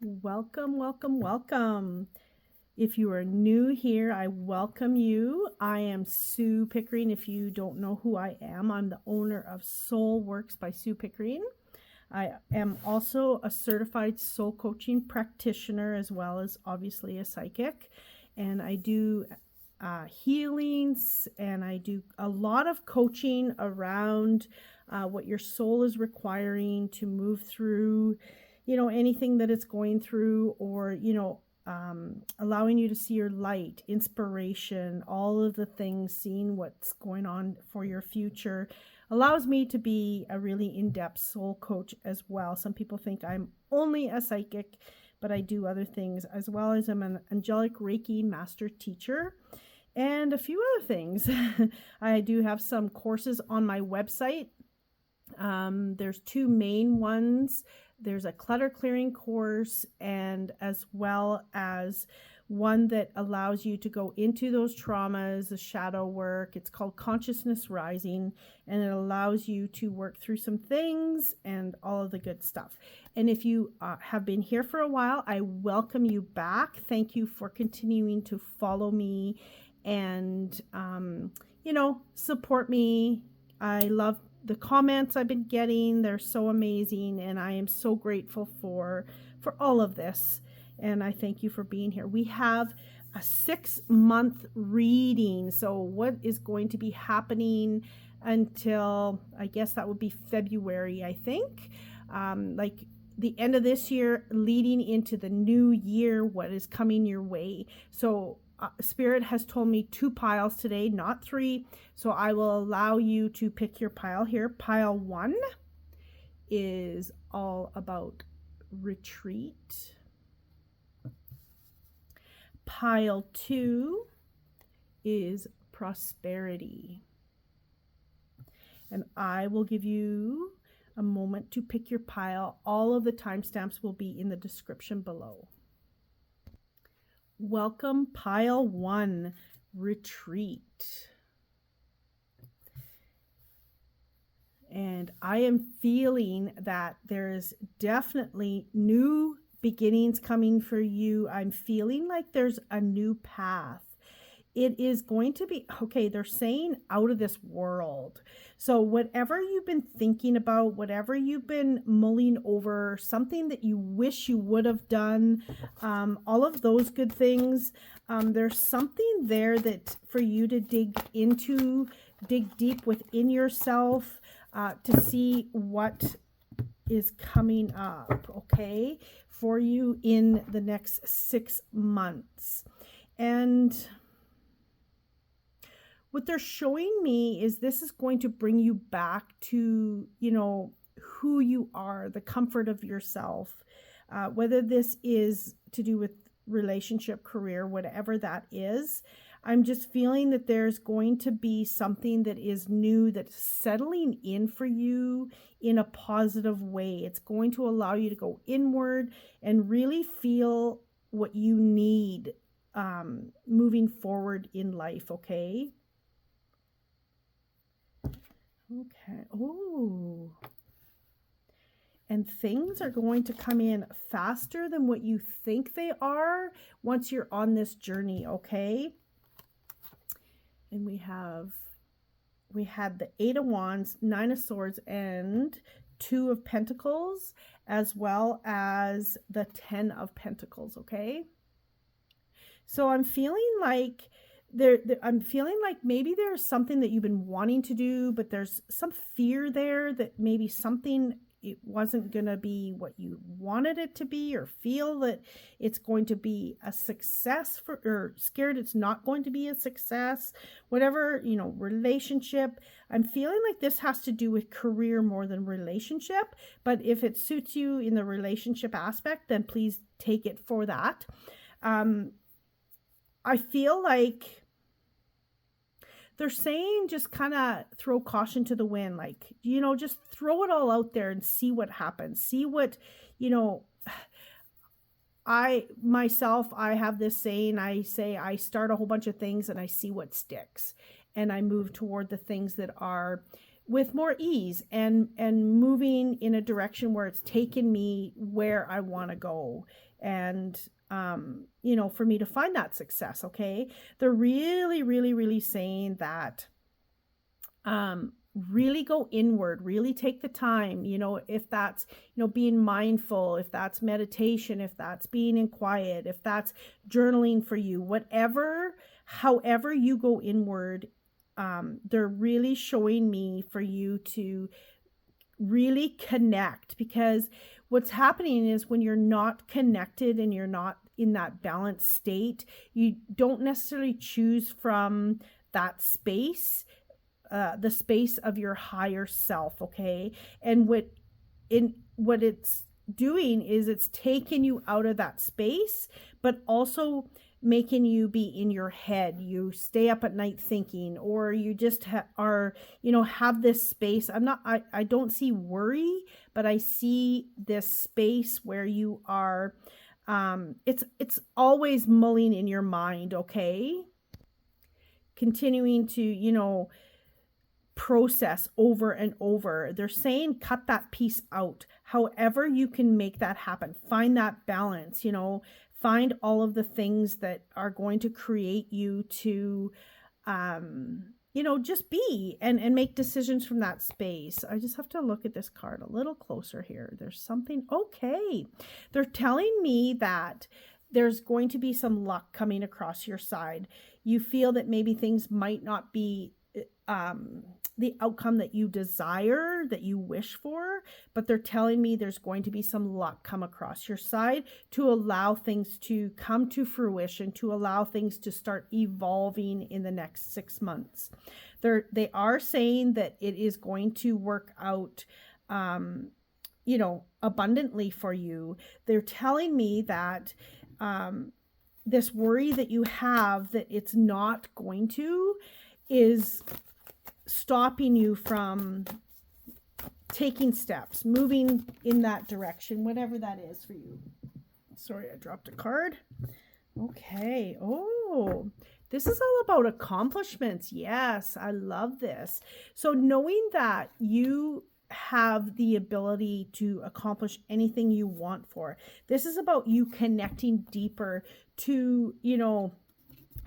Welcome, welcome, welcome. If you are new here, I welcome you. I am Sue Pickering. If you don't know who I am, I'm the owner of Soul Works by Sue Pickering. I am also a certified soul coaching practitioner, as well as obviously a psychic. And I do healings, and I do a lot of coaching around what your soul is requiring to move through, anything that it's going through, or, allowing you to see your light, inspiration, all of the things, seeing what's going on for your future. Allows me to be a really in-depth soul coach as well. Some people think I'm only a psychic, but I do other things, as well as I'm an Angelic Reiki master teacher and a few other things. I do have some courses on my website. There's two main ones. There's a clutter clearing course, and as well as one that allows you to go into those traumas, the shadow work. It's called Consciousness Rising, and it allows you to work through some things and all of the good stuff. And if you have been here for a while, I welcome you back. Thank you for continuing to follow me and, support me. I love the comments I've been getting. They're so amazing, and I am so grateful for all of this, and I thank you for being here. We have a 6-month reading, so what is going to be happening until, I guess that would be February, I think, like the end of this year leading into the new year, what is coming your way. So Spirit has told me 2 piles today, not 3. So I will allow you to pick your pile here. Pile 1 is all about retreat. Pile 2 is prosperity. And I will give you a moment to pick your pile. All of the timestamps will be in the description below. Welcome, pile 1, retreat. And I am feeling that there's definitely new beginnings coming for you. I'm feeling like there's a new path. It is going to be, okay, they're saying out of this world. So whatever you've been thinking about, whatever you've been mulling over, something that you wish you would have done, all of those good things, there's something there that for you to dig deep within yourself to see what is coming up, okay, for you in the next 6 months. And what they're showing me is this is going to bring you back to, who you are, the comfort of yourself, whether this is to do with relationship, career, whatever that is. I'm just feeling that there's going to be something that is new, that's settling in for you in a positive way. It's going to allow you to go inward and really feel what you need moving forward in life, okay? Okay. Oh. And things are going to come in faster than what you think they are once you're on this journey, okay? And we had the 8 of Wands, 9 of Swords, and 2 of Pentacles, as well as the 10 of Pentacles, okay? So I'm feeling like I'm feeling like maybe there's something that you've been wanting to do, but there's some fear there that maybe something, it wasn't going to be what you wanted it to be, or feel that it's going to be a success or scared it's not going to be a success, whatever, relationship. I'm feeling like this has to do with career more than relationship, but if it suits you in the relationship aspect, then please take it for that. I feel like they're saying just kind of throw caution to the wind, like, just throw it all out there and see what happens. See what, I have this saying, I say I start a whole bunch of things and I see what sticks, and I move toward the things that are with more ease and moving in a direction where it's taken me where I want to go. And for me to find that success. Okay. They're really, really, really saying that really go inward, really take the time, if that's, being mindful, if that's meditation, if that's being in quiet, if that's journaling for you, however you go inward. They're really showing me for you to really connect, because what's happening is when you're not connected and you're not in that balanced state, you don't necessarily choose from that space, the space of your higher self. Okay. And what it's doing is it's taking you out of that space, but also making you be in your head. You stay up at night thinking, or you just have this space. I don't see worry, but I see this space where you are, it's always mulling in your mind. Okay. Continuing to, process over and over. They're saying cut that piece out. However you can make that happen. Find that balance, find all of the things that are going to create you to just be and make decisions from that space. I just have to look at this card a little closer here. There's something. Okay. They're telling me that there's going to be some luck coming across your side. You feel that maybe things might not be the outcome that you desire, that you wish for, but they're telling me there's going to be some luck come across your side to allow things to come to fruition, to allow things to start evolving in the next 6 months. They are saying that it is going to work out, abundantly for you. They're telling me that, this worry that you have that it's not going to is stopping you from taking steps, moving in that direction, whatever that is for you. Sorry, I dropped a card. Okay. Oh, this is all about accomplishments. Yes, I love this. So knowing that you have the ability to accomplish anything you want for, this is about you connecting deeper to,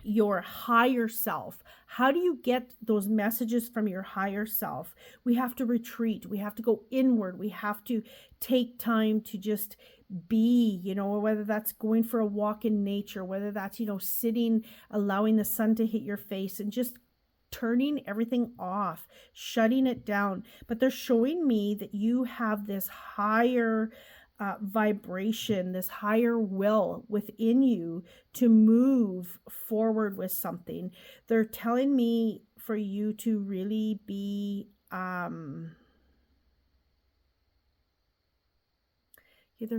your higher self. How do you get those messages from your higher self? We have to retreat. We have to go inward. We have to take time to just be, whether that's going for a walk in nature, whether that's, sitting, allowing the sun to hit your face and just turning everything off, shutting it down. But they're showing me that you have this higher vibration, this higher will within you to move forward with something. They're telling me for you to really be, they're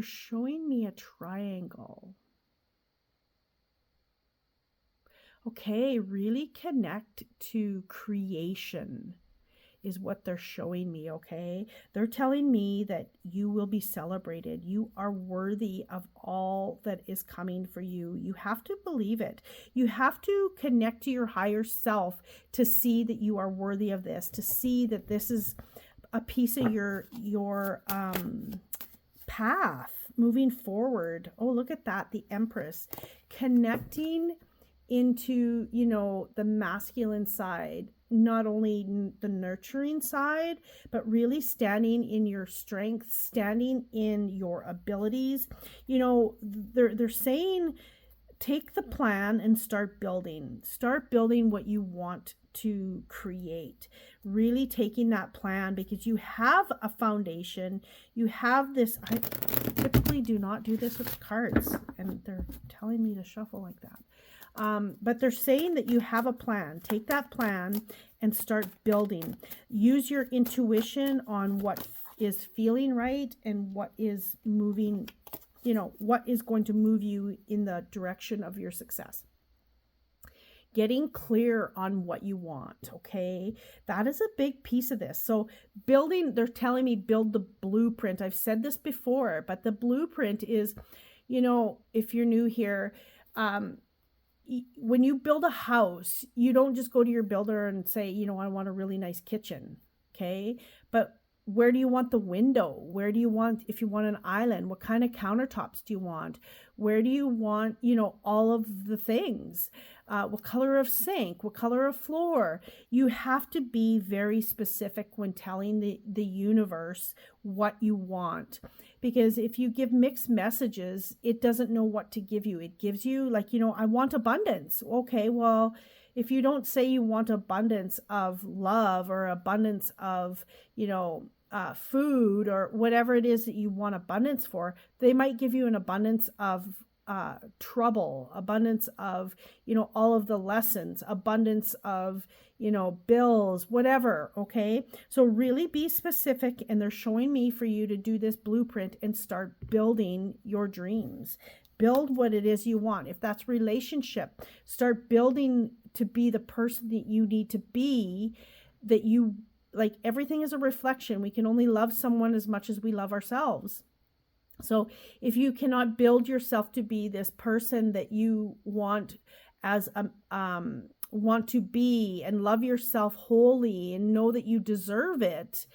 showing me a triangle. Okay, really connect to creation is what they're showing me. Okay, they're telling me that you will be celebrated. You are worthy of all that is coming for you. You have to believe it. You have to connect to your higher self to see that you are worthy of this, to see that this is a piece of your path moving forward. Oh, look at that, the Empress, connecting into, the masculine side, not only the nurturing side, but really standing in your strength, standing in your abilities. They're saying take the plan and start building what you want to create, really taking that plan, because you have a foundation. You have this. I typically do not do this with cards, and they're telling me to shuffle like that. But they're saying that you have a plan. Take that plan and start building. Use your intuition on what is feeling right and what is moving, what is going to move you in the direction of your success. Getting clear on what you want, okay? That is a big piece of this. So building, they're telling me build the blueprint. I've said this before, but the blueprint is, if you're new here, when you build a house, you don't just go to your builder and say, I want a really nice kitchen. Okay. But where do you want the window? Where do you want, if you want an island, what kind of countertops do you want? Where do you want, all of the things? What color of sink? What color of floor? You have to be very specific when telling the universe what you want. Because if you give mixed messages, it doesn't know what to give you. It gives you like, I want abundance. Okay, well, if you don't say you want abundance of love or abundance of, food or whatever it is that you want abundance for, they might give you an abundance of trouble, abundance of, all of the lessons, abundance of, bills, whatever. Okay. So really be specific. And they're showing me for you to do this blueprint and start building your dreams. Build what it is you want. If that's relationship, start building to be the person that you need to be, that you like. Everything is a reflection. We can only love someone as much as we love ourselves. So if you cannot build yourself to be this person that you want as want to be, and love yourself wholly and know that you deserve it,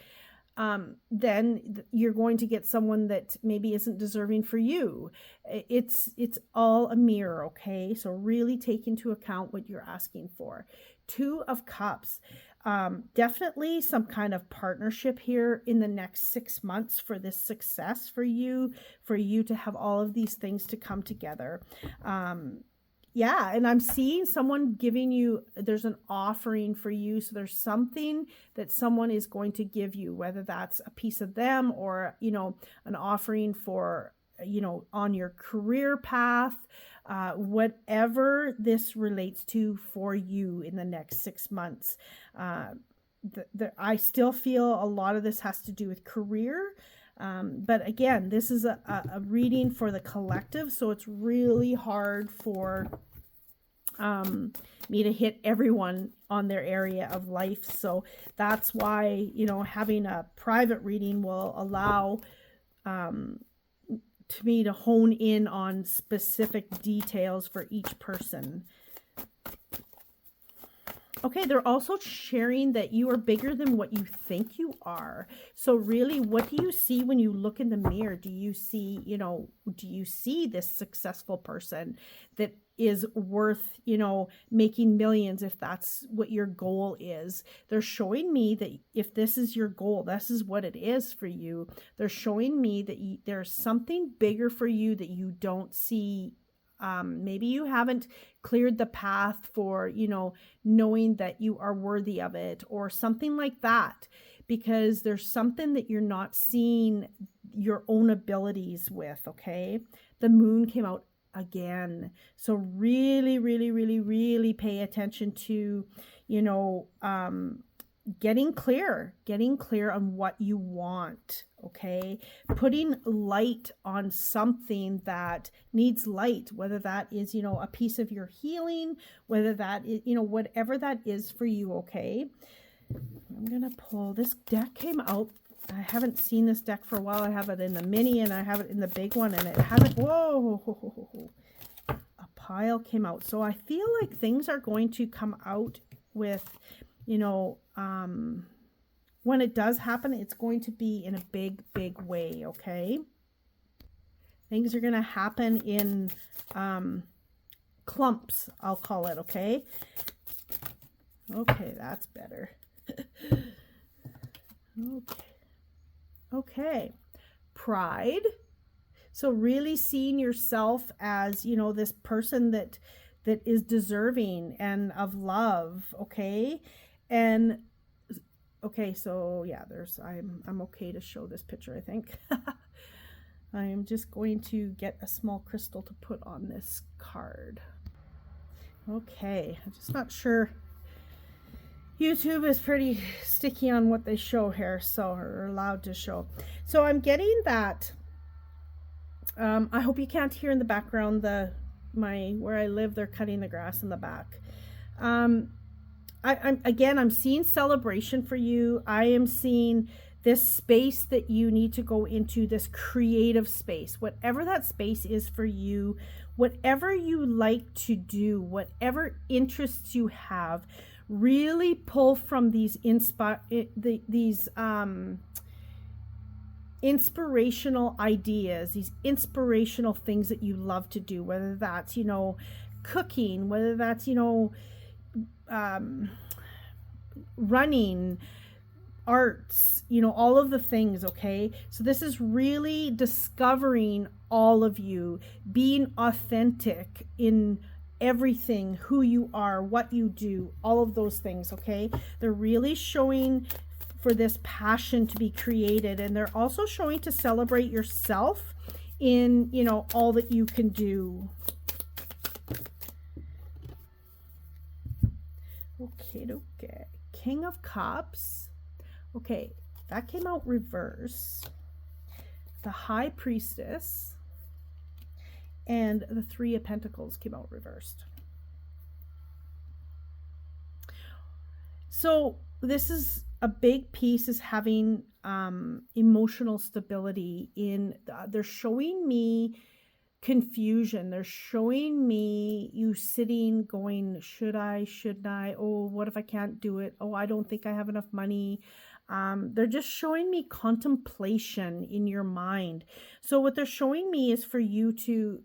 then you're going to get someone that maybe isn't deserving for you. It's all a mirror, okay? So really take into account what you're asking for. 2 of Cups. Definitely some kind of partnership here in the next 6 months for this success for you to have all of these things to come together. Yeah, and I'm seeing someone giving you, there's an offering for you. So there's something that someone is going to give you, whether that's a piece of them or, an offering for, on your career path, whatever this relates to for you in the next 6 months. I still feel a lot of this has to do with career. But again, this is a reading for the collective, so it's really hard for me to hit everyone on their area of life. So that's why, having a private reading will allow to me to hone in on specific details for each person. Okay, they're also sharing that you are bigger than what you think you are. So really, what do you see when you look in the mirror? Do you see, do you see this successful person that is worth, making millions, if that's what your goal is? They're showing me that if this is your goal, this is what it is for you. They're showing me that there's something bigger for you that you don't see. Maybe you haven't cleared the path for, knowing that you are worthy of it or something like that, because there's something that you're not seeing your own abilities with. Okay. The moon came out again. So really, really, really, really pay attention to, getting clear on what you want. Okay. Putting light on something that needs light, whether that is, a piece of your healing, whether that is, whatever that is for you. Okay. I'm going to pull, this deck came out. I haven't seen this deck for a while. I have it in the mini and I have it in the big one, and it hasn't, whoa, a pile came out. So I feel like things are going to come out with, when it does happen, it's going to be in a big, big way. Okay. Things are going to happen in, clumps, I'll call it. Okay. Okay. That's better. Okay. Pride. So really seeing yourself as, this person that is deserving and of love. Okay. And okay, so yeah, I'm okay to show this picture, I think. I am just going to get a small crystal to put on this card. Okay, I'm just not sure. YouTube is pretty sticky on what they show here, so are allowed to show. So I'm getting that. I hope you can't hear in the background where I live, they're cutting the grass in the back. I'm seeing celebration for you. I am seeing this space that you need to go into, this creative space, whatever that space is for you, whatever you like to do, whatever interests you have. really pull from these inspirational ideas, these inspirational things that you love to do, whether that's, cooking, whether that's, running, arts, all of the things. Okay, so this is really discovering all of you, being authentic in everything, who you are, what you do, all of those things. Okay, they're really showing for this passion to be created, and they're also showing to celebrate yourself in all that you can do. Okay, King of Cups. Okay, that came out reverse. The High Priestess and the Three of Pentacles came out reversed. So this is a big piece, is having emotional stability in, they're showing me confusion. They're showing me you sitting going, shouldn't I? Oh, what if I can't do it? Oh, I don't think I have enough money. They're just showing me contemplation in your mind. So what they're showing me is for you to,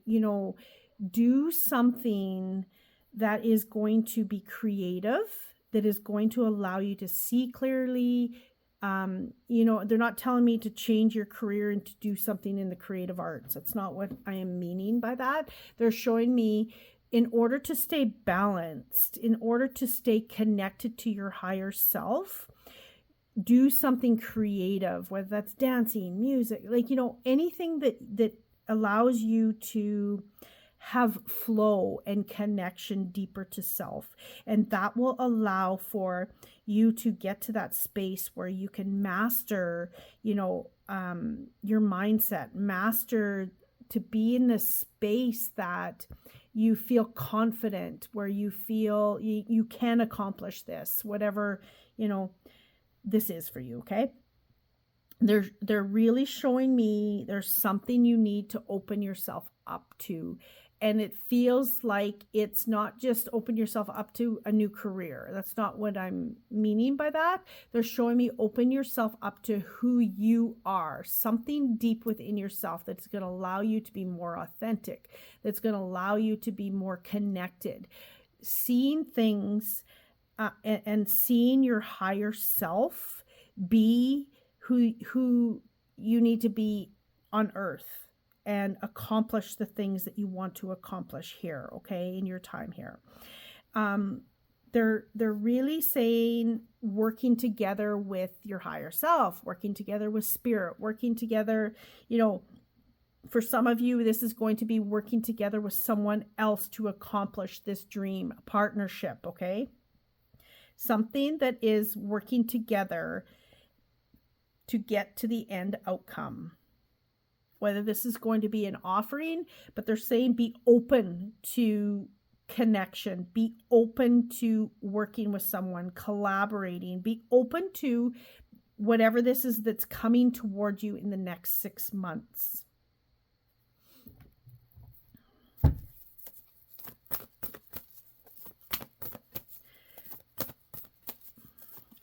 do something that is going to be creative, that is going to allow you to see clearly. They're not telling me to change your career and to do something in the creative arts. That's not what I am meaning by that. They're showing me, in order to stay balanced, in order to stay connected to your higher self, do something creative, whether that's dancing, music, anything that allows you to have flow and connection deeper to self. And that will allow for you to get to that space where you can master, your mindset, master to be in this space that you feel confident, where you feel you can accomplish this, whatever, this is for you. Okay. They're really showing me there's something you need to open yourself up to. And it feels like it's not just open yourself up to a new career. That's not what I'm meaning by that. They're showing me open yourself up to who you are, something deep within yourself that's going to allow you to be more authentic, that's going to allow you to be more connected, seeing things and seeing your higher self be who you need to be on earth, and accomplish the things that you want to accomplish here, okay, in your time here. They're really saying working together with your higher self, working together with spirit, working together, for some of you, this is going to be working together with someone else to accomplish this dream, a partnership, okay? Something that is working together to get to the end outcome. Whether this is going to be an offering, but they're saying be open to connection, be open to working with someone, collaborating, be open to whatever this is that's coming toward you in the next 6 months.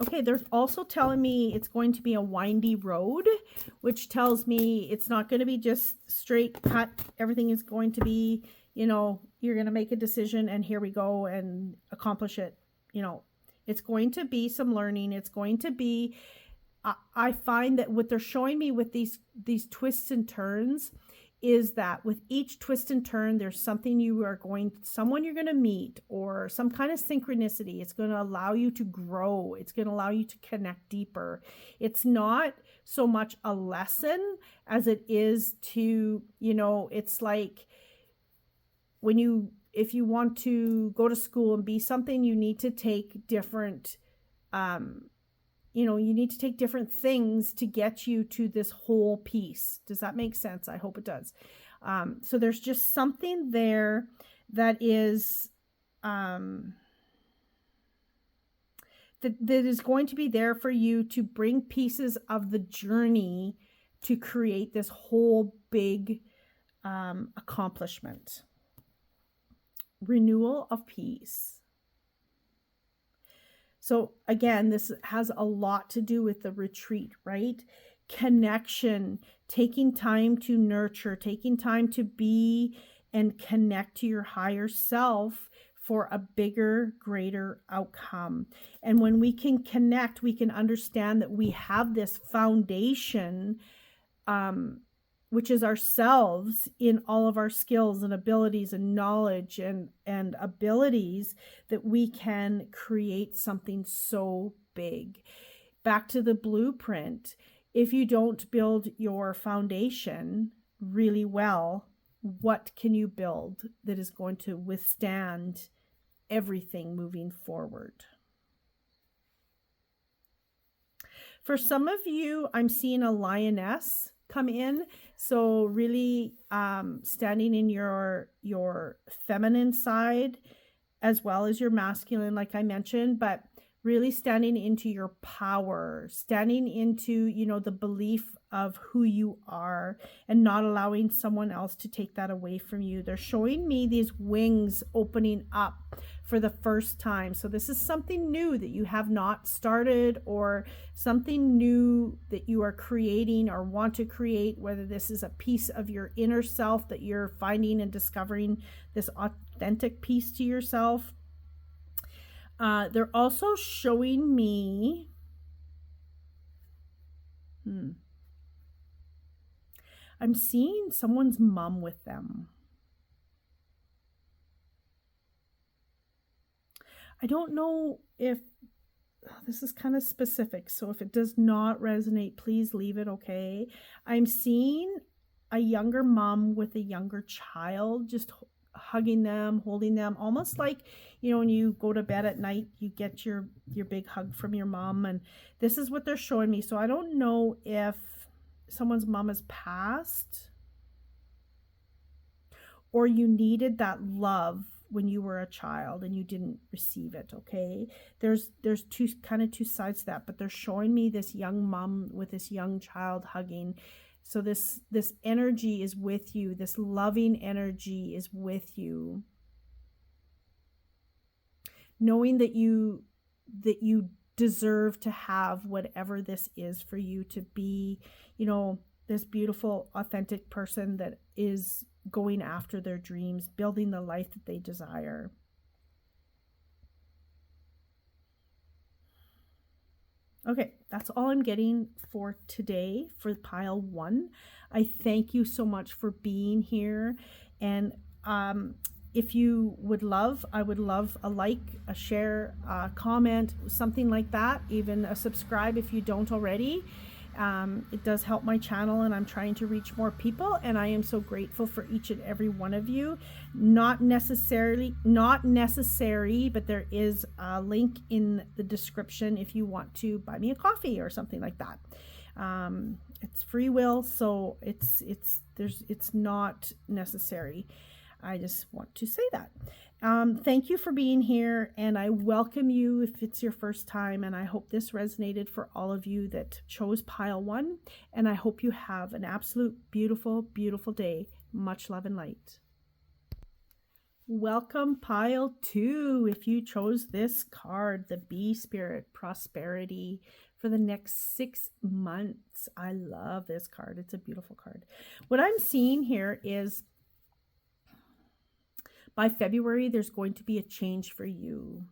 Okay, they're also telling me it's going to be a windy road, which tells me it's not going to be just straight cut. Everything is going to be, you're going to make a decision and here we go and accomplish it. It's going to be some learning. It's going to be, I find that what they're showing me with these twists and turns is that with each twist and turn, there's someone you're going to meet, or some kind of synchronicity. It's going to allow you to grow. It's going to allow you to connect deeper. It's not so much a lesson as it is to, it's like if you want to go to school and be something, you need to take different, you need to take different things to get you to this whole piece. Does that make sense? I hope it does. So there's just something there that is, that is going to be there for you to bring pieces of the journey to create this whole big accomplishment. Renewal of peace. So again, this has a lot to do with the retreat, right? Connection, taking time to nurture, taking time to be and connect to your higher self for a bigger, greater outcome. And when we can connect, we can understand that we have this foundation, which is ourselves, in all of our skills and abilities and knowledge and abilities, that we can create something so big. Back to the blueprint. If you don't build your foundation really well, what can you build that is going to withstand everything moving forward? For some of you, I'm seeing a lioness come in. So really standing in your feminine side as well as your masculine, like I mentioned, but really standing into your power, standing into, you know, the belief of who you are and not allowing someone else to take that away from you. They're showing me these wings opening up for the first time. So this is something new that you have not started, or something new that you are creating or want to create, whether this is a piece of your inner self that you're finding and discovering, this authentic piece to yourself. They're also showing me I'm seeing someone's mom with them. I don't know if this is kind of specific, so if it does not resonate, please leave it, okay? I'm seeing a younger mom with a younger child, just hugging them, holding them, almost like, you know, when you go to bed at night, you get your big hug from your mom, and this is what they're showing me. So I don't know if someone's mom has passed, or you needed that love when you were a child and you didn't receive it, okay? There's two sides to that, but they're showing me this young mom with this young child hugging. So this energy is with you. This loving energy is with you. Knowing that you deserve to have whatever this is for you to be, you know, this beautiful, authentic person that is going after their dreams, building the life that they desire. Okay, that's all I'm getting for today for pile 1. I thank you so much for being here. And if you would love, I would love a like, a share, a comment, something like that, even a subscribe if you don't already. It does help my channel, and I'm trying to reach more people, and I am so grateful for each and every one of you. Not necessary, but there is a link in the description if you want to buy me a coffee or something like that. It's free will, so it's not necessary. I just want to say that. Thank you for being here, and I welcome you if it's your first time, and I hope this resonated for all of you that chose pile 1, and I hope you have an absolute beautiful, beautiful day. Much love and light. Welcome pile 2. If you chose this card, the Bee Spirit Prosperity for the next 6 months. I love this card. It's a beautiful card. What I'm seeing here is by February, there's going to be a change for you,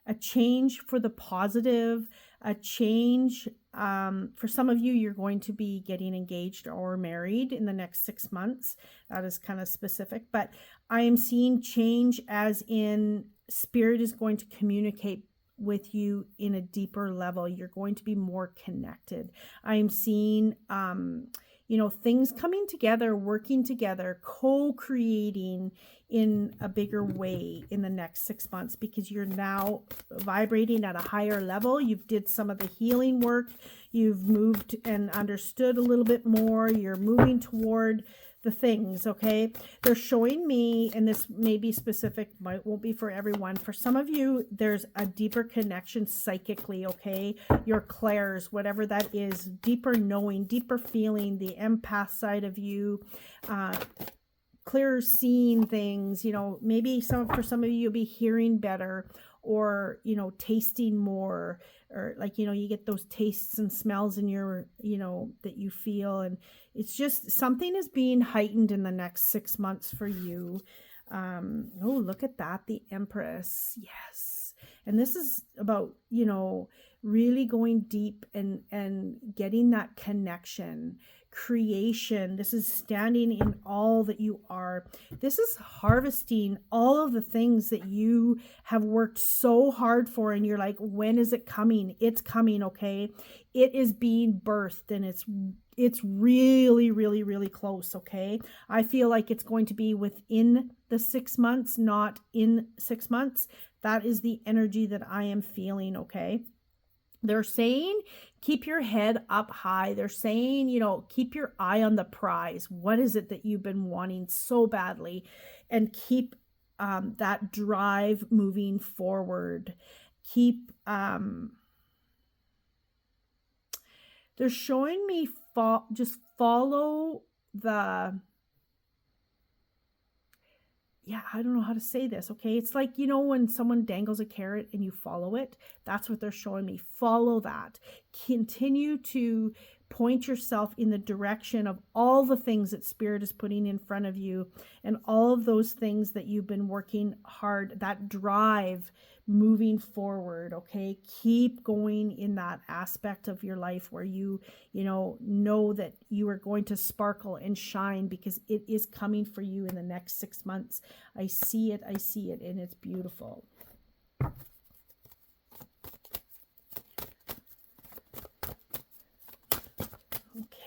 a change for the positive, a change. For some of you, you're going to be getting engaged or married in the next 6 months. That is kind of specific, but I am seeing change as in Spirit is going to communicate with you in a deeper level. You're going to be more connected. I'm seeing, you know, things coming together, working together, co-creating in a bigger way in the next 6 months, because you're now vibrating at a higher level. You've did some of the healing work. You've moved and understood a little bit more. You're moving toward the things, okay? They're showing me, and this may be specific, won't be for everyone. For some of you, there's a deeper connection psychically, okay? Your clairs, whatever that is, deeper knowing, deeper feeling, the empath side of you, clearer seeing things, you know, maybe for some of you, you'll be hearing better, or, you know, tasting more, or like, you know, you get those tastes and smells in your, you know, that you feel. And it's just something is being heightened in the next 6 months for you. Oh, look at that. The Empress. Yes. And this is about, you know, really going deep and getting that connection, creation. This is standing in all that you are. This is harvesting all of the things that you have worked so hard for, and you're like, when is it coming? It's coming. Okay, it is being birthed, and it's really, really, really close. Okay, I feel like it's going to be within the 6 months, not in 6 months. That is the energy that I am feeling. Okay, they're saying keep your head up high. They're saying, you know, keep your eye on the prize. What is it that you've been wanting so badly? And keep that drive moving forward. Keep, they're showing me just follow the, yeah, I don't know how to say this. Okay. It's like, you know, when someone dangles a carrot and you follow it, that's what they're showing me. Follow that. Continue to point yourself in the direction of all the things that Spirit is putting in front of you, and all of those things that you've been working hard, that drive moving forward. Okay. Keep going in that aspect of your life where you know that you are going to sparkle and shine, because it is coming for you in the next 6 months. I see it, and it's beautiful.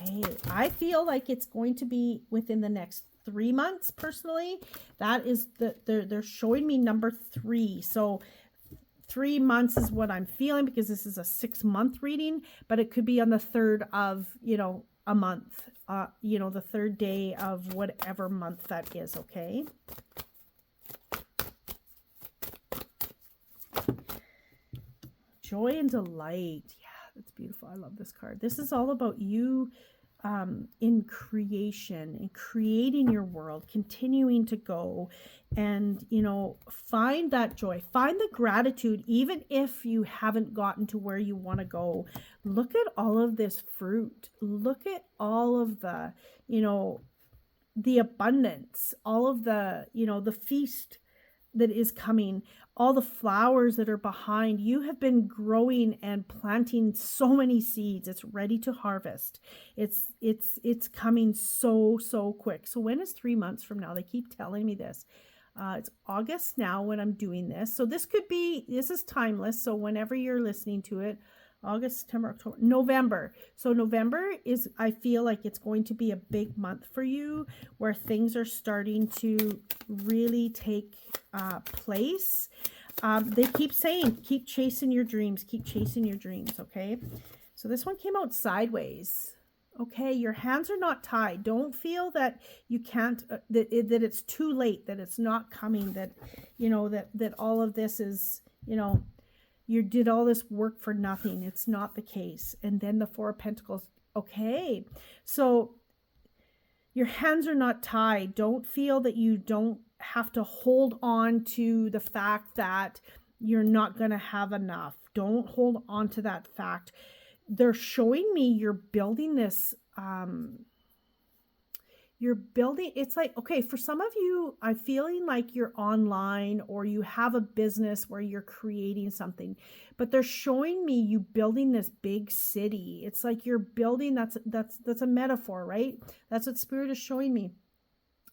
Okay, I feel like it's going to be within the next 3 months, personally. That is they're showing me number 3. So 3 months is what I'm feeling, because this is a 6-month reading, but it could be on the 3rd of, you know, a month, you know, the 3rd day of whatever month that is. Okay. Joy and delight. Yeah, that's beautiful. I love this card. This is all about you in creation and creating your world, continuing to go and, you know, find that joy, find the gratitude, even if you haven't gotten to where you want to go. Look at all of this fruit. Look at all of the, you know, the abundance, all of the, you know, the feast that is coming, all the flowers that are behind. You have been growing and planting so many seeds. It's ready to harvest. It's coming so quick. So when is 3 months from now? They keep telling me this. It's August now when I'm doing this. So this is timeless. So whenever you're listening to it, August, September, October, November. So November is, I feel like it's going to be a big month for you, where things are starting to really take place. They keep saying, keep chasing your dreams, keep chasing your dreams. Okay. So this one came out sideways. Okay. Your hands are not tied. Don't feel that you can't, that it's too late, that it's not coming, that, you know, that all of this is, you know, you did all this work for nothing. It's not the case. And then the 4 of Pentacles. Okay. So your hands are not tied. Don't feel that you don't have to hold on to the fact that you're not going to have enough. Don't hold on to that fact. They're showing me you're building this, it's like, okay, for some of you, I'm feeling like you're online, or you have a business where you're creating something, but they're showing me you building this big city. It's like you're building, that's a metaphor, right? That's what Spirit is showing me.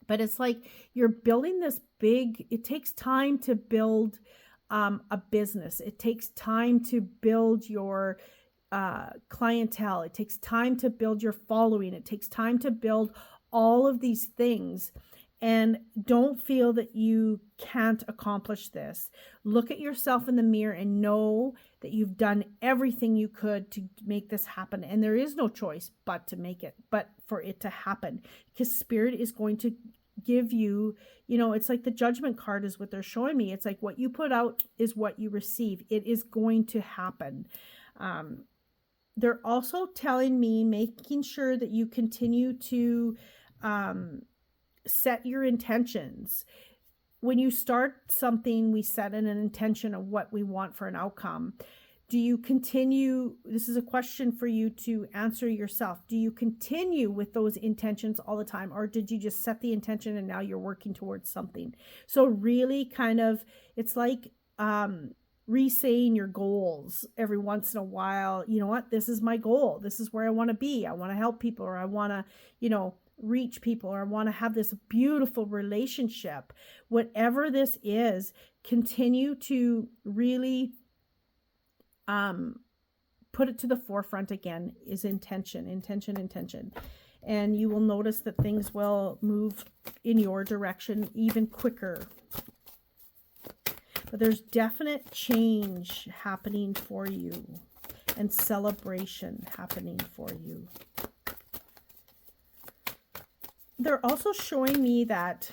But it's like you're building this big, it takes time to build a business. It takes time to build your clientele. It takes time to build your following. It takes time to build all of these things. And don't feel that you can't accomplish this. Look at yourself in the mirror and know that you've done everything you could to make this happen. And there is no choice but for it to happen, because Spirit is going to give you, you know, it's like the Judgment card is what they're showing me. It's like what you put out is what you receive. It is going to happen. They're also telling me, making sure that you continue to set your intentions. when you start something, we set an intention of what we want for an outcome. Do you continue? This is a question for you to answer yourself. Do you continue with those intentions all the time, or did you just set the intention and now you're working towards something? So really kind of, it's like re-saying your goals every once in a while. You know what? This is my goal. This is where I want to be. I want to help people, or I want to, reach people, or I want to have this beautiful relationship. Whatever this is, continue to really put it to the forefront again, is intention. And you will notice that things will move in your direction even quicker. But there's definite change happening for you, and celebration happening for you. They're also showing me that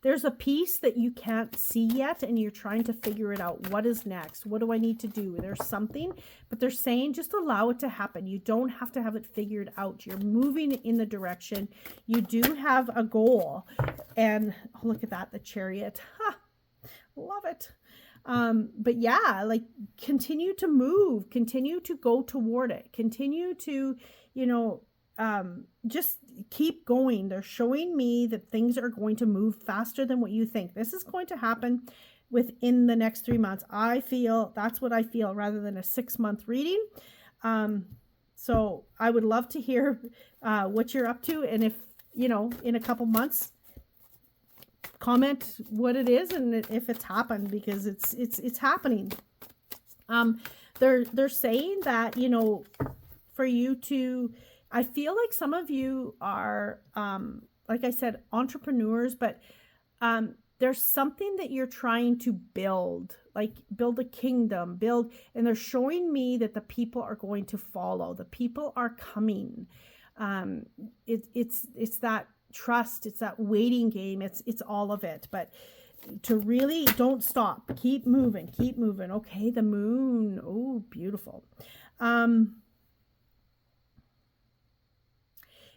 there's a piece that you can't see yet, and you're trying to figure it out. What is next? What do I need to do? There's something, but they're saying just allow it to happen. You don't have to have it figured out. You're moving in the direction. You do have a goal. And oh, look at that, the Chariot. Ha, love it. But yeah, like continue to move, continue to go toward it, continue to, just keep going. They're showing me that things are going to move faster than what you think. This is going to happen within the next 3 months. I feel that's what I feel, rather than a 6-month reading. So I would love to hear what you're up to. And if, in a couple months, comment what it is and if it's happened, because it's happening. They're saying that, for you to, I feel like some of you are, like I said, entrepreneurs, but there's something that you're trying to build, like build a kingdom, and they're showing me that the people are going to follow. The people are coming. It's that trust, it's that waiting game, it's all of it. But to really don't stop, keep moving. Okay, the moon, oh, beautiful.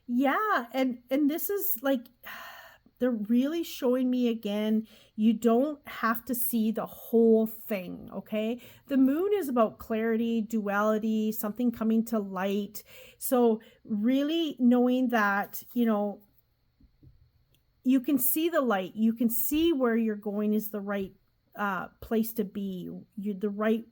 Yeah, and this is like, they're really showing me again, you don't have to see the whole thing, okay? The moon is about clarity, duality, something coming to light. So really knowing that, you can see the light, you can see where you're going is the right place to be, the right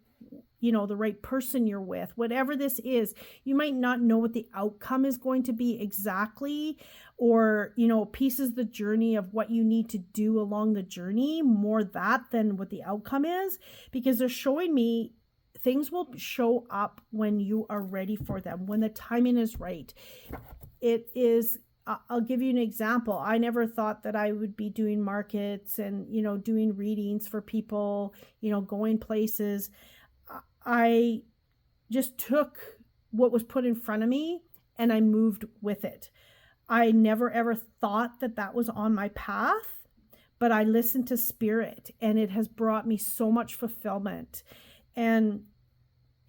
person you're with, whatever this is. You might not know what the outcome is going to be exactly, or, pieces of the journey of what you need to do along the journey, more that than what the outcome is, because they're showing me things will show up when you are ready for them, when the timing is right. It is, I'll give you an example. I never thought that I would be doing markets and, doing readings for people, going places. I just took what was put in front of me and I moved with it. I never ever thought that was on my path, but I listened to spirit, and it has brought me so much fulfillment. And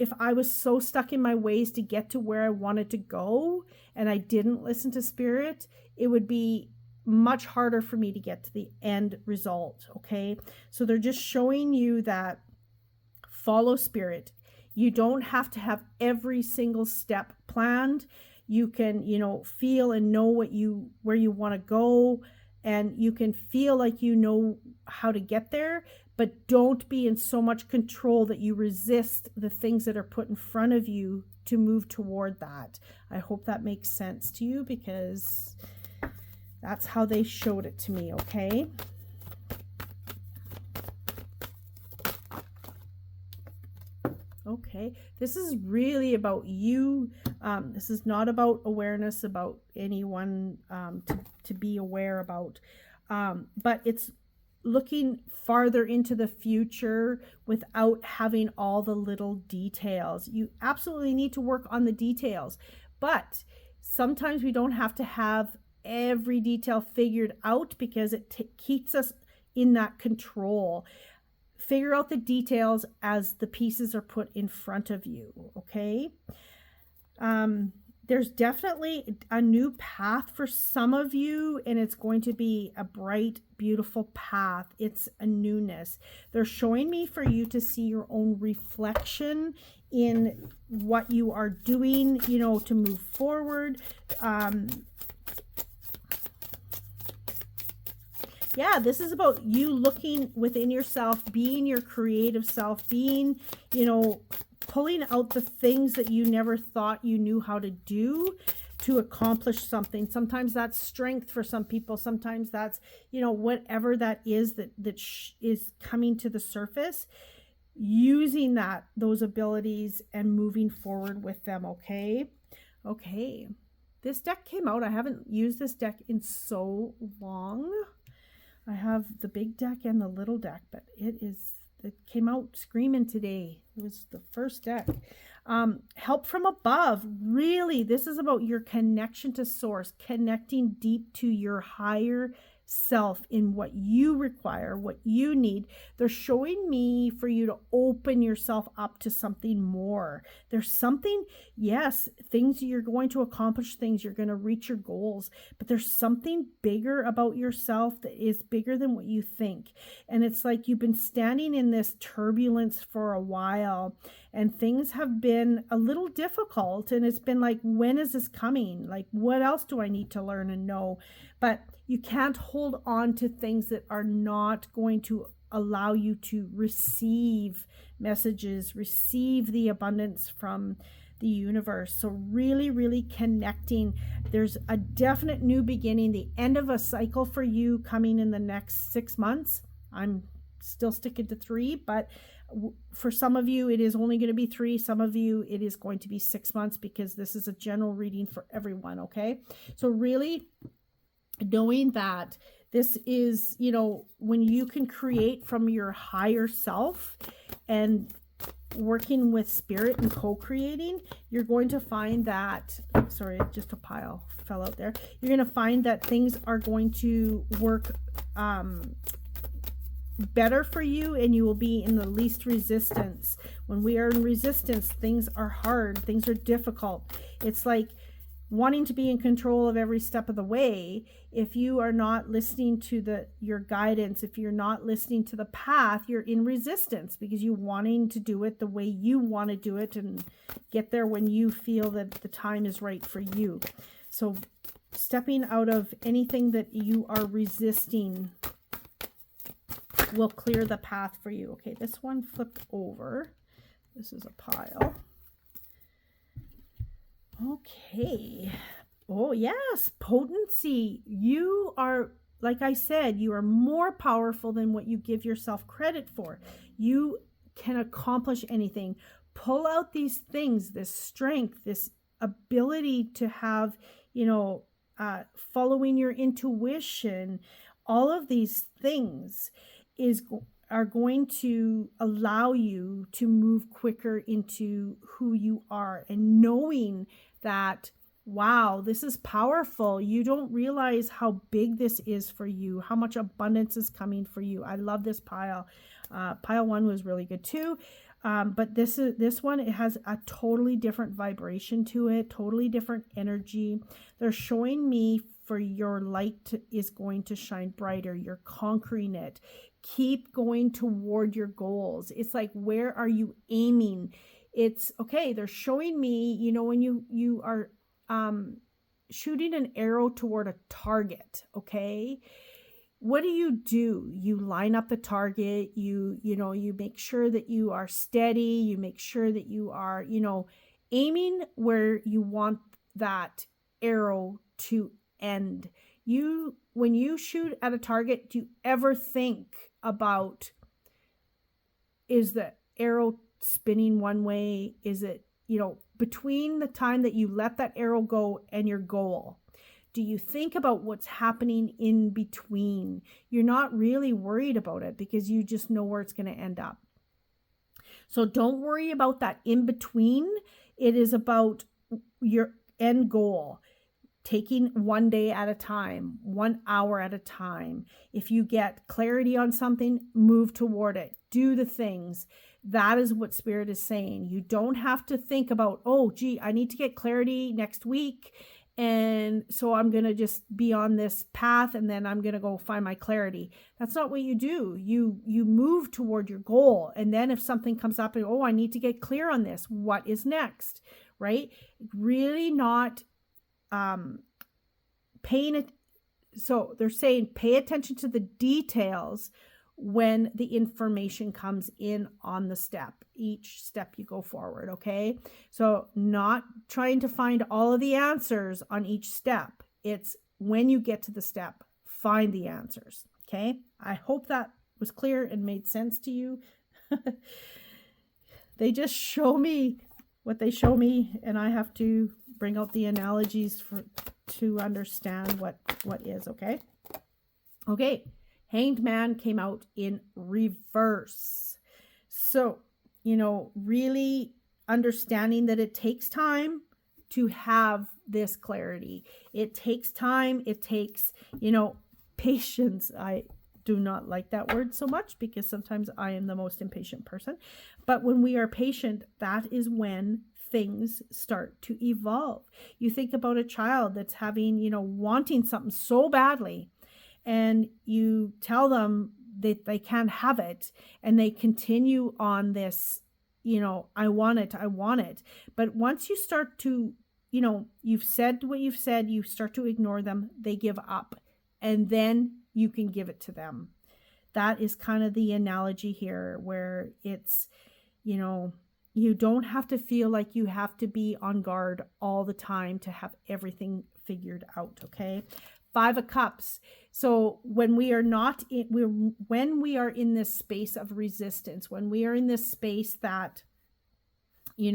if I was so stuck in my ways to get to where I wanted to go and I didn't listen to spirit, it would be much harder for me to get to the end result. Okay. So they're just showing you that follow spirit. You don't have to have every single step planned. You can, feel and know where you want to go, and you can feel like you know how to get there, but don't be in so much control that you resist the things that are put in front of you to move toward that. I hope that makes sense to you, because that's how they showed it to me, okay? Okay, this is really about you. This is not about awareness about anyone to be aware about, but it's looking farther into the future without having all the little details. You absolutely need to work on the details, but sometimes we don't have to have every detail figured out, because it keeps us in that control. Figure out the details as the pieces are put in front of you, okay? there's definitely a new path for some of you, and it's going to be a bright, beautiful path. It's a newness. They're showing me for you to see your own reflection in what you are doing, you know, to move forward. Yeah, this is about you looking within yourself, being your creative self, being, you know, pulling out the things that you never thought you knew how to do to accomplish something. Sometimes that's strength for some people. Sometimes that's, you know, whatever that is that is coming to the surface, using those abilities and moving forward with them. Okay. Okay. This deck came out. I haven't used this deck in so long. I have the big deck and the little deck, but it came out screaming today. It was the first deck. Help from above. Really, this is about your connection to source, connecting deep to your higher self in what you require, what you need. They're showing me for you to open yourself up to something more. There's something, yes, things you're going to accomplish, things you're going to reach your goals, but there's something bigger about yourself that is bigger than what you think. And it's like you've been standing in this turbulence for a while, and things have been a little difficult, and it's been like, when is this coming? Like, what else do I need to learn and know? But you can't hold on to things that are not going to allow you to receive messages, receive the abundance from the universe. So really, really connecting. There's a definite new beginning, the end of a cycle for you coming in the next 6 months. I'm still sticking to 3, but for some of you, it is only going to be 3. Some of you, it is going to be 6 months, because this is a general reading for everyone. Okay. So really, knowing that this is, you know, when you can create from your higher self and working with spirit and co-creating, you're going to find that, sorry, just a pile fell out there. You're going to find that things are going to work better for you, and you will be in the least resistance. When we are in resistance, things are hard, things are difficult. It's like wanting to be in control of every step of the way. If you are not listening to your guidance, if you're not listening to the path, you're in resistance, because you're wanting to do it the way you want to do it and get there when you feel that the time is right for you. So stepping out of anything that you are resisting will clear the path for you. Okay, this one flipped over. This is a pile. Okay. Oh, yes. Potency. You are, like I said, you are more powerful than what you give yourself credit for. You can accomplish anything. Pull out these things, this strength, this ability to have, you know, following your intuition. All of these things are going to allow you to move quicker into who you are, and knowing that, wow, this is powerful. You don't realize how big this is for you, how much abundance is coming for you. I love this pile. Pile 1 was really good too. But this one, it has a totally different vibration to it, totally different energy. They're showing me for your light is going to shine brighter. You're conquering it. Keep going toward your goals. It's like, where are you aiming? It's okay. They're showing me, you know, when you are shooting an arrow toward a target. Okay. What do? You line up the target. You make sure that you are steady. You make sure that you are, you know, aiming where you want that arrow to end. When you shoot at a target, do you ever think about, is the arrow spinning one way? Is it, you know, between the time that you let that arrow go and your goal? Do you think about what's happening in between? You're not really worried about it, because you just know where it's going to end up. So don't worry about that in between. It is about your end goal. Taking one day at a time, 1 hour at a time. If you get clarity on something, move toward it. Do the things. That is what Spirit is saying. You don't have to think about, oh, gee, I need to get clarity next week. And so I'm going to just be on this path and then I'm going to go find my clarity. That's not what you do. You move toward your goal. And then if something comes up and, oh, I need to get clear on this, what is next, right? Really not paying it. So they're saying pay attention to the details when the information comes in on the step, each step you go forward. Okay. So not trying to find all of the answers on each step. It's when you get to the step, find the answers. Okay. I hope that was clear and made sense to you. They just show me what they show me, and I have to bring out the analogies to understand what is. Okay. Okay. Hanged Man came out in reverse. So, really understanding that it takes time to have this clarity. It takes time. It takes, patience. I do not like that word so much because sometimes I am the most impatient person. But when we are patient, that is when things start to evolve. You think about a child that's having, wanting something so badly, and you tell them that they can't have it, and they continue on this, I want it. But once you start to, you've said what you've said, you start to ignore them, they give up, and then you can give it to them. That is kind of the analogy here, where it's, you don't have to feel like you have to be on guard all the time to have everything figured out. Okay. 5 of Cups. So when we are when we are in this space of resistance, when we are in this space that, we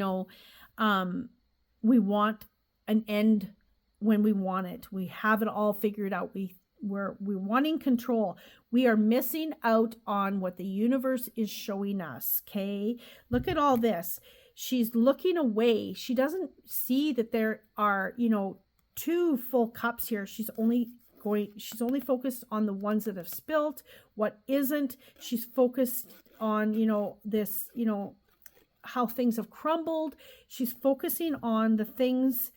want an end when we want it, we have it all figured out. We're wanting control. We are missing out on what the universe is showing us. Okay. Look at all this. She's looking away. She doesn't see that there are, 2 full cups here. She's only focused on the ones that have spilt. What isn't, she's focused on, this, how things have crumbled. She's focusing on the things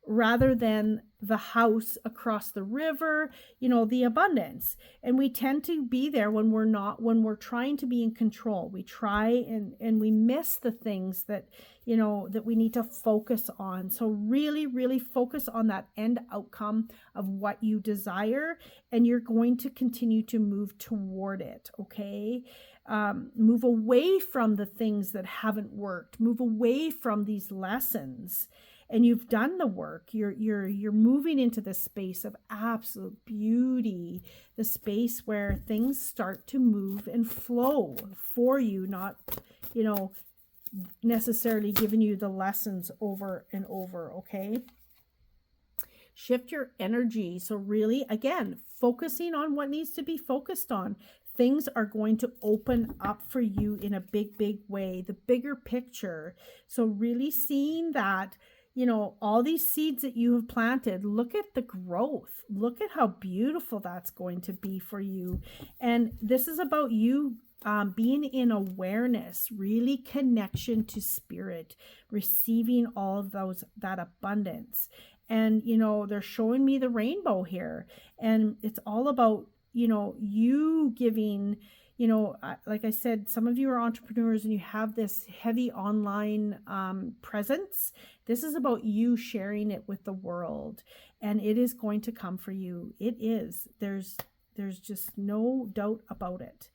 rather than the house across the river, the abundance. And we tend to be there when we're trying to be in control. We try and we miss the things that, that we need to focus on. So really, really focus on that end outcome of what you desire, and you're going to continue to move toward it. Okay. Move away from the things that haven't worked, move away from these lessons. And you've done the work. You're moving into the space of absolute beauty, the space where things start to move and flow for you, not, necessarily giving you the lessons over and over. Okay. Shift your energy. So really, again, focusing on what needs to be focused on. Things are going to open up for you in a big, big way, the bigger picture. So really seeing that, all these seeds that you have planted, look at the growth. Look at how beautiful that's going to be for you. And this is about you being in awareness, really connection to spirit, receiving all of that abundance. And, they're showing me the rainbow here. And it's all about, you giving, like I said, some of you are entrepreneurs and you have this heavy online presence. This is about you sharing it with the world, and it is going to come for you. It is. There's just no doubt about it.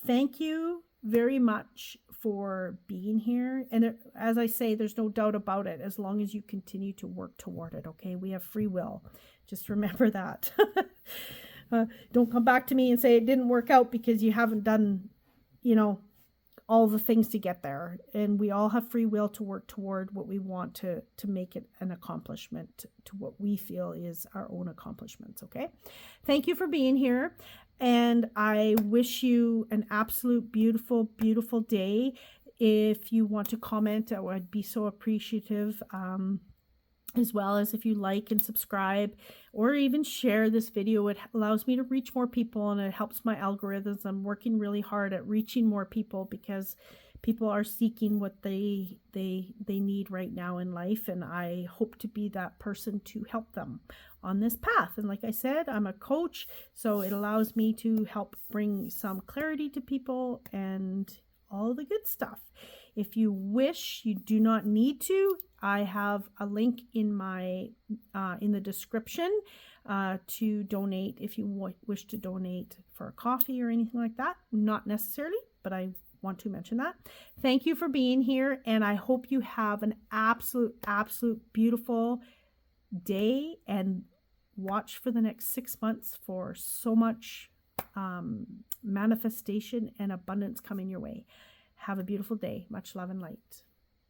Thank you very much for being here. And as I say, there's no doubt about it, as long as you continue to work toward it. Okay. We have free will. Just remember that. Don't come back to me and say it didn't work out because you haven't done, all the things to get there. And we all have free will to work toward what we want to make it an accomplishment to what we feel is our own accomplishments. Okay. Thank you for being here. And I wish you an absolute beautiful, beautiful day. If you want to comment, I would be so appreciative. as well as if you like and subscribe or even share this video. It allows me to reach more people and it helps my algorithms. I'm working really hard at reaching more people because people are seeking what they need right now in life, and I hope to be that person to help them on this path. And like I said, I'm a coach, so it allows me to help bring some clarity to people and all the good stuff. If you wish, you do not need to. I have a link in my in the description to donate if you wish to donate for a coffee or anything like that. Not necessarily, but I want to mention that. Thank you for being here, and I hope you have an absolute beautiful day, and watch for the next 6 months for so much manifestation and abundance coming your way. Have a beautiful day. Much love and light.